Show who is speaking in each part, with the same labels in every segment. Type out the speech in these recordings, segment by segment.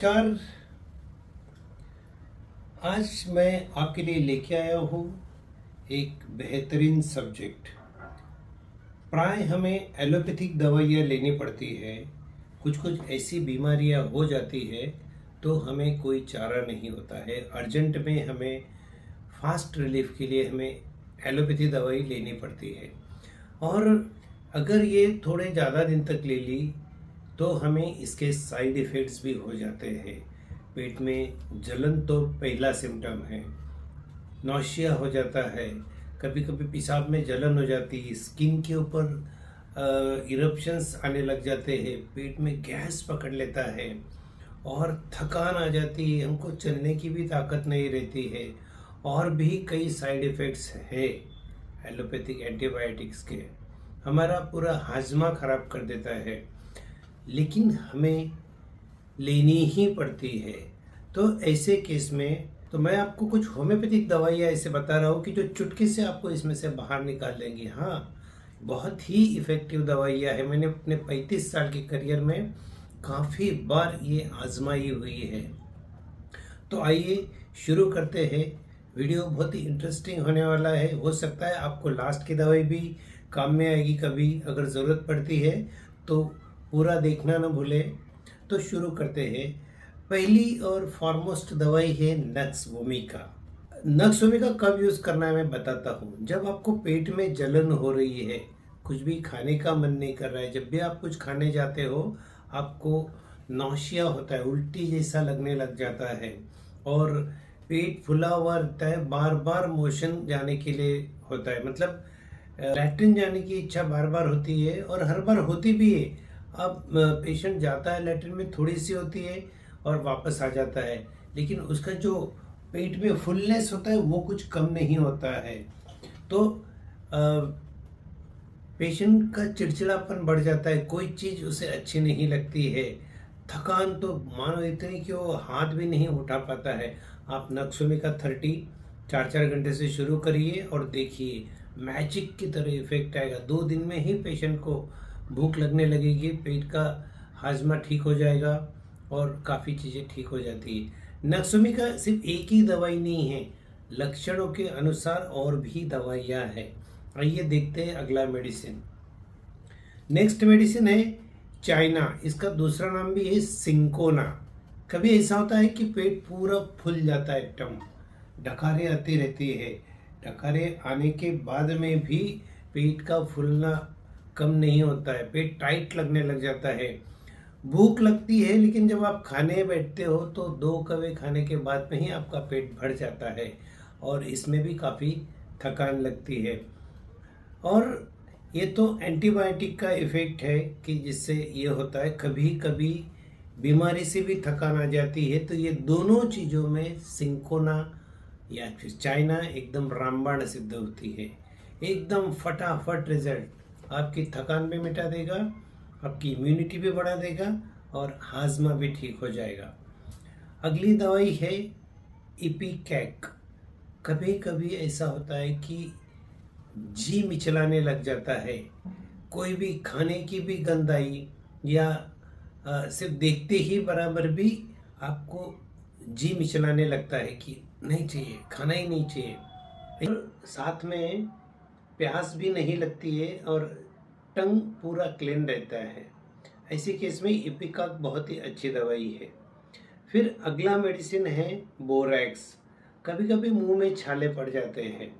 Speaker 1: नमस्कार। आज मैं आपके लिए लेके आया हूँ एक बेहतरीन सब्जेक्ट। प्राय हमें एलोपैथिक दवाइयाँ लेनी पड़ती है। कुछ कुछ ऐसी बीमारियाँ हो जाती है तो हमें कोई चारा नहीं होता है। अर्जेंट में हमें फास्ट रिलीफ के लिए हमें एलोपैथी दवाई लेनी पड़ती है, और अगर ये थोड़े ज़्यादा दिन तक ले ली तो हमें इसके साइड इफ़ेक्ट्स भी हो जाते हैं। पेट में जलन तो पहला सिम्टम है, नौशिया हो जाता है, कभी कभी पेशाब में जलन हो जाती है, स्किन के ऊपर इरप्शंस आने लग जाते हैं, पेट में गैस पकड़ लेता है और थकान आ जाती है, हमको चलने की भी ताकत नहीं रहती है। और भी कई साइड इफ़ेक्ट्स है एलोपैथिक एंटीबायोटिक्स के। हमारा पूरा हाजमा खराब कर देता है, लेकिन हमें लेनी ही पड़ती है। तो ऐसे केस में तो मैं आपको कुछ होम्योपैथिक दवाइयाँ ऐसे बता रहा हूँ कि जो चुटकी से आपको इसमें से बाहर निकाल लेंगी। हाँ, बहुत ही इफ़ेक्टिव दवाइयाँ है। मैंने अपने 35 साल के करियर में काफ़ी बार ये आजमाई हुई है। तो आइए शुरू करते हैं। वीडियो बहुत ही इंटरेस्टिंग होने वाला है। हो सकता है आपको लास्ट की दवाई भी काम में आएगी कभी, अगर ज़रूरत पड़ती है तो पूरा देखना ना भूलें। तो शुरू करते हैं। पहली और फॉरमोस्ट दवाई है नक्स वोमिका। नक्स वोमिका कब यूज़ करना है मैं बताता हूँ। जब आपको पेट में जलन हो रही है, कुछ भी खाने का मन नहीं कर रहा है, जब भी आप कुछ खाने जाते हो आपको नौशिया होता है, उल्टी जैसा लगने लग जाता है और पेट फुला हुआ रहता है, बार बार मोशन जाने के लिए होता है, मतलब लैट्रिन जाने की इच्छा बार बार होती है और हर बार होती भी है। अब पेशेंट जाता है लैट्रिन में, थोड़ी सी होती है और वापस आ जाता है, लेकिन उसका जो पेट में फुलनेस होता है वो कुछ कम नहीं होता है। तो पेशेंट का चिड़चिड़ापन बढ़ जाता है, कोई चीज़ उसे अच्छी नहीं लगती है, थकान तो मानो इतनी कि वो हाथ भी नहीं उठा पाता है। आप नक्स वोमिका 30 4 घंटे से शुरू करिए और देखिए मैजिक की तरह इफेक्ट आएगा। 2 दिन में ही पेशेंट को भूख लगने लगेगी, पेट का हाजमा ठीक हो जाएगा और काफ़ी चीज़ें ठीक हो जाती है। नक्स वोमिका सिर्फ एक ही दवाई नहीं है, लक्षणों के अनुसार और भी दवाइयाँ हैं। आइए देखते हैं अगला मेडिसिन। नेक्स्ट मेडिसिन है चाइना। इसका दूसरा नाम भी है सिंकोना। कभी ऐसा होता है कि पेट पूरा फूल जाता है, एकदम डकारें आती रहती है, डकारें आने के बाद में भी पेट का फूलना कम नहीं होता है, पेट टाइट लगने लग जाता है, भूख लगती है, लेकिन जब आप खाने बैठते हो तो 2 कवे खाने के बाद में ही आपका पेट भर जाता है और इसमें भी काफ़ी थकान लगती है। और ये तो एंटीबायोटिक का इफ़ेक्ट है कि जिससे ये होता है। कभी कभी बीमारी से भी थकान आ जाती है। तो ये दोनों चीज़ों में सिंकोना या फिर चाइना एकदम रामबाण सिद्ध होती है। एकदम फटाफट रिजल्ट, आपकी थकान भी मिटा देगा, आपकी इम्यूनिटी भी बढ़ा देगा और हाजमा भी ठीक हो जाएगा। अगली दवाई है इपिकैक। कभी कभी ऐसा होता है कि जी मिचलाने लग जाता है, कोई भी खाने की भी गंध आई या सिर्फ देखते ही बराबर भी आपको जी मिचलाने लगता है कि नहीं चाहिए, खाना ही नहीं चाहिए। और साथ में प्यास भी नहीं लगती है और टंग पूरा क्लीन रहता है। ऐसे केस में इपिकाक बहुत ही अच्छी दवाई है। फिर अगला मेडिसिन है बोरैक्स। कभी कभी मुंह में छाले पड़ जाते हैं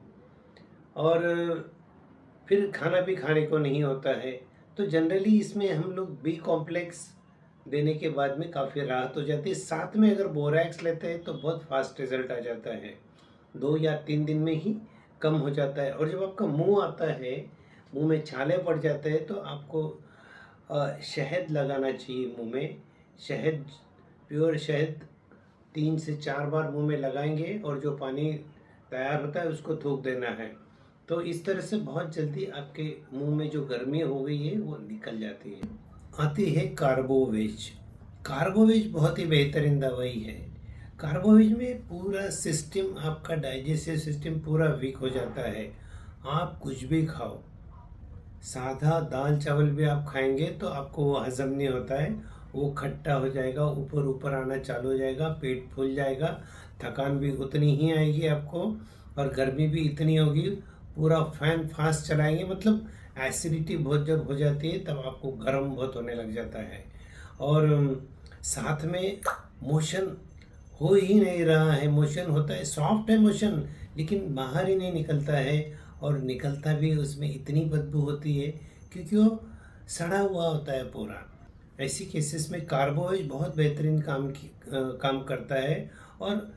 Speaker 1: और फिर खाना भी खाने को नहीं होता है, तो जनरली इसमें हम लोग बी कॉम्प्लेक्स देने के बाद में काफ़ी राहत हो जाती है। साथ में अगर बोरैक्स लेते हैं तो बहुत फास्ट रिजल्ट आ जाता है, 2 या 3 दिन में ही कम हो जाता है। और जब आपका मुंह आता है, मुंह में छाले पड़ जाते हैं, तो आपको शहद लगाना चाहिए मुंह में। शहद, प्योर शहद 3 से 4 बार मुंह में लगाएंगे और जो पानी तैयार होता है उसको थूक देना है। तो इस तरह से बहुत जल्दी आपके मुंह में जो गर्मी हो गई है वो निकल जाती है। आती है कार्बोवेज। कार्बोवेज बहुत ही बेहतरीन दवाई है। कार्बोवेज में पूरा सिस्टम, आपका डाइजेस्टिव सिस्टम पूरा वीक हो जाता है। आप कुछ भी खाओ, साधा दाल चावल भी आप खाएंगे तो आपको वो हजम नहीं होता है वो खट्टा हो जाएगा, ऊपर ऊपर आना चालू हो जाएगा, पेट फूल जाएगा, थकान भी उतनी ही आएगी आपको, और गर्मी भी इतनी होगी, पूरा फैन फास्ट चलाएंगे, मतलब एसिडिटी बहुत जब हो जाती है तब आपको गर्म बहुत होने लग जाता है। और साथ में मोशन हो ही नहीं रहा है, मोशन होता है, सॉफ्ट है मोशन, लेकिन बाहर ही नहीं निकलता है, और निकलता भी उसमें इतनी बदबू होती है क्योंकि वो सड़ा हुआ होता है पूरा। ऐसी केसेस में कार्बोवेज बहुत बेहतरीन काम करता है, और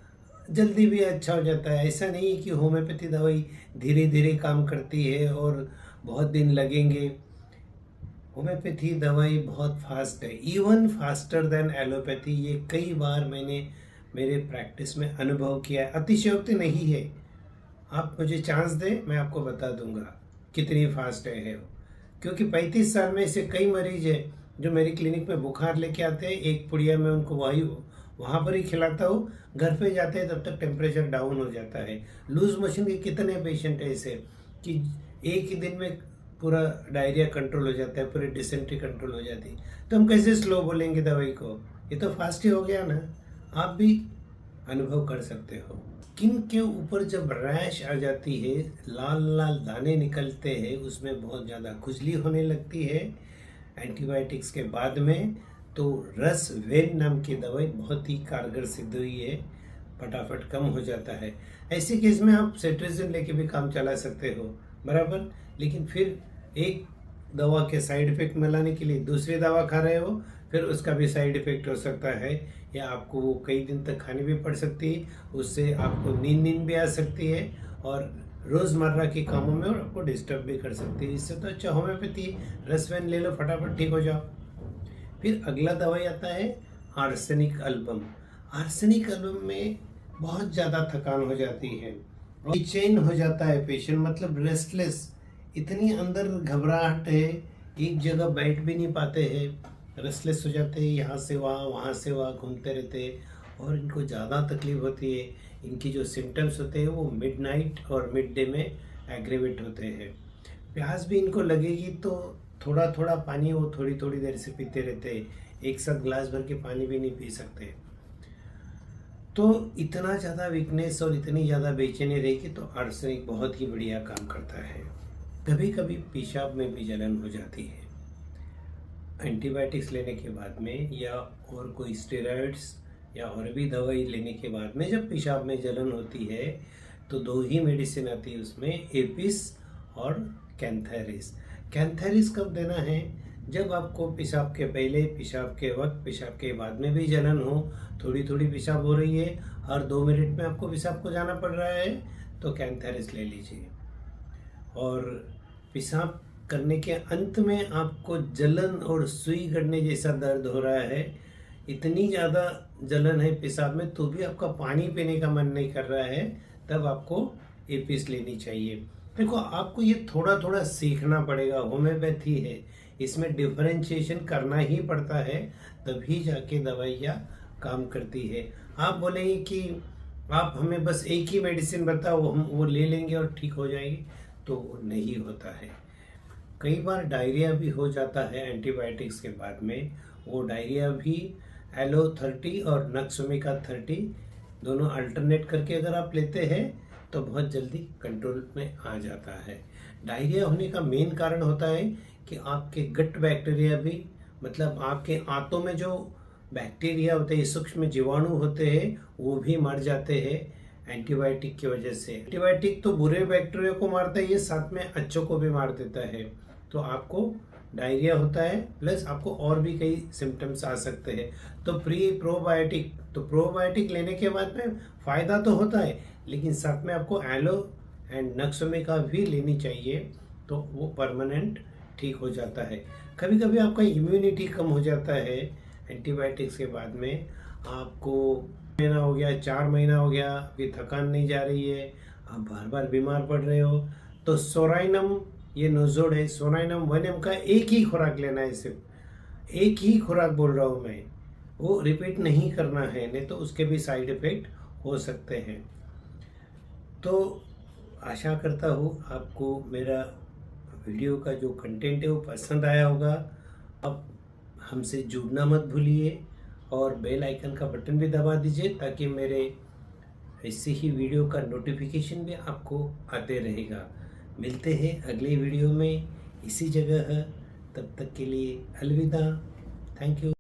Speaker 1: जल्दी भी अच्छा हो जाता है। ऐसा नहीं है कि होम्योपैथी दवाई धीरे धीरे काम करती है और बहुत दिन लगेंगे। होम्योपैथी दवाई बहुत फास्ट है, इवन फास्टर देन एलोपैथी। ये कई बार मैंने मेरे प्रैक्टिस में अनुभव किया है, अतिशयोक्ति नहीं है। आप मुझे चांस दें, मैं आपको बता दूंगा कितनी फास्ट है वो। क्योंकि 35 साल में ऐसे कई मरीज हैं जो मेरी क्लिनिक में बुखार लेके आते हैं, एक पुड़िया में उनको वहाँ पर ही खिलाता हूँ, घर पे जाते हैं तब तक टेम्परेचर डाउन हो जाता है। लूज मोशन के कितने पेशेंट हैं ऐसे कि एक ही दिन में पूरा डायरिया कंट्रोल हो जाता है, पूरी डिसेंट्री कंट्रोल हो जाती है। तो हम कैसे स्लो बोलेंगे दवाई को, ये तो फास्ट ही हो गया ना। आप भी अनुभव कर सकते हो। स्किन के ऊपर जब रैश आ जाती है, लाल लाल दाने निकलते हैं, उसमें बहुत ज़्यादा खुजली होने लगती है एंटीबायोटिक्स के बाद में, तो रस वेन नाम की दवाई बहुत ही कारगर सिद्ध हुई है, फटाफट कम हो जाता है। ऐसे केस में आप सेट्रिजिन लेके भी काम चला सकते हो बराबर, लेकिन फिर एक दवा के साइड इफेक्ट मिलाने के लिए दूसरी दवा खा रहे हो, फिर उसका भी साइड इफेक्ट हो सकता है, या आपको वो कई दिन तक खानी भी पड़ सकती है, उससे आपको नींद भी आ सकती है, और रोज़मर्रा के कामों में और आपको डिस्टर्ब भी कर सकती है। इससे तो अच्छा होम्योपैथी रसवेन ले लो, फटाफट ठीक हो जाओ। फिर अगला दवाई आता है आर्सेनिक एल्बम। आर्सेनिक एल्बम में बहुत ज़्यादा थकान हो जाती है, बेचैन हो जाता है पेशेंट, मतलब रेस्टलेस, इतनी अंदर घबराहट है, एक जगह बैठ भी नहीं पाते हैं, रेस्टलेस हो जाते हैं, यहाँ से वहाँ से वहाँ घूमते रहते हैं, और इनको ज़्यादा तकलीफ होती है। इनकी जो सिम्टम्स होते हैं वो मिडनाइट और मिड डे में एग्रेवेट होते हैं। प्यास भी इनको लगेगी तो थोड़ा थोड़ा पानी वो थोड़ी थोड़ी देर से पीते रहते हैं, एक साथ ग्लास भर के पानी भी नहीं पी सकते। तो इतना ज़्यादा वीकनेस और इतनी ज़्यादा बेचैनी रहेगी तो आर्सेनिक बहुत ही बढ़िया काम करता है। कभी कभी पेशाब में भी जलन हो जाती है एंटीबायोटिक्स लेने के बाद में, या और कोई स्टेरॉइड्स या और भी दवाई लेने के बाद में जब पेशाब में जलन होती है तो दो ही मेडिसिन आती है उसमें, एपिस और कैंथेरिस। कैंथेरिस कब देना है, जब आपको पेशाब के पहले, पेशाब के वक्त, पेशाब के बाद में भी जलन हो, थोड़ी थोड़ी पेशाब हो रही है, हर 2 मिनट में आपको पेशाब को जाना पड़ रहा है, तो कैंथेरिस ले लीजिए। और पेशाब करने के अंत में आपको जलन और सुई गड़ने जैसा दर्द हो रहा है, इतनी ज़्यादा जलन है पेशाब में तो भी आपका पानी पीने का मन नहीं कर रहा है, तब आपको एपिस लेनी चाहिए। देखो, आपको ये थोड़ा थोड़ा सीखना पड़ेगा, होम्योपैथी है, इसमें डिफरेंशिएशन करना ही पड़ता है, तभी जाके दवाइयाँ काम करती है। आप बोलेंगे कि आप हमें बस एक ही मेडिसिन बताओ, हम वो ले लेंगे और ठीक हो जाएगी, तो नहीं होता है। कई बार डायरिया भी हो जाता है एंटीबायोटिक्स के बाद में, वो डायरिया भी एलो 30 और नक्सोमिका 30 दोनों अल्टरनेट करके अगर आप लेते हैं तो बहुत जल्दी कंट्रोल में आ जाता है। डायरिया होने का मेन कारण होता है कि आपके गट बैक्टीरिया भी, मतलब आपके आंतों में जो बैक्टीरिया होते हैं, सूक्ष्म जीवाणु होते हैं, वो भी मर जाते हैं एंटीबायोटिक की वजह से। एंटीबायोटिक तो बुरे बैक्टीरिया को मारता है, ये साथ में अच्छों को भी मार देता है। तो आपको डायरिया होता है, प्लस आपको और भी कई सिम्टम्स आ सकते हैं। तो प्रोबायोटिक, तो प्रोबायोटिक लेने के बाद में फ़ायदा तो होता है, लेकिन साथ में आपको एलो एंड नक्सोमिका भी लेनी चाहिए, तो वो परमानेंट ठीक हो जाता है। कभी कभी आपका इम्यूनिटी कम हो जाता है एंटीबायोटिक्स के बाद में, आपको महीना हो गया, 4 महीना हो गया, आपकी थकान नहीं जा रही है, आप बार बार बीमार पड़ रहे हो, तो सोराइनम, ये नोजोड है, सोराइनम 1 mg का एक ही खुराक लेना है, सिर्फ एक ही खुराक बोल रहा हूँ मैं, वो रिपीट नहीं करना है, नहीं तो उसके भी साइड इफेक्ट हो सकते हैं। तो आशा करता हूँ आपको मेरा वीडियो का जो कंटेंट है वो पसंद आया होगा। अब हमसे जुड़ना मत भूलिए और बेल आइकन का बटन भी दबा दीजिए ताकि मेरे ऐसे ही वीडियो का नोटिफिकेशन भी आपको आते रहेगा। मिलते हैं अगले वीडियो में इसी जगह। तब तक के लिए अलविदा। Thank you.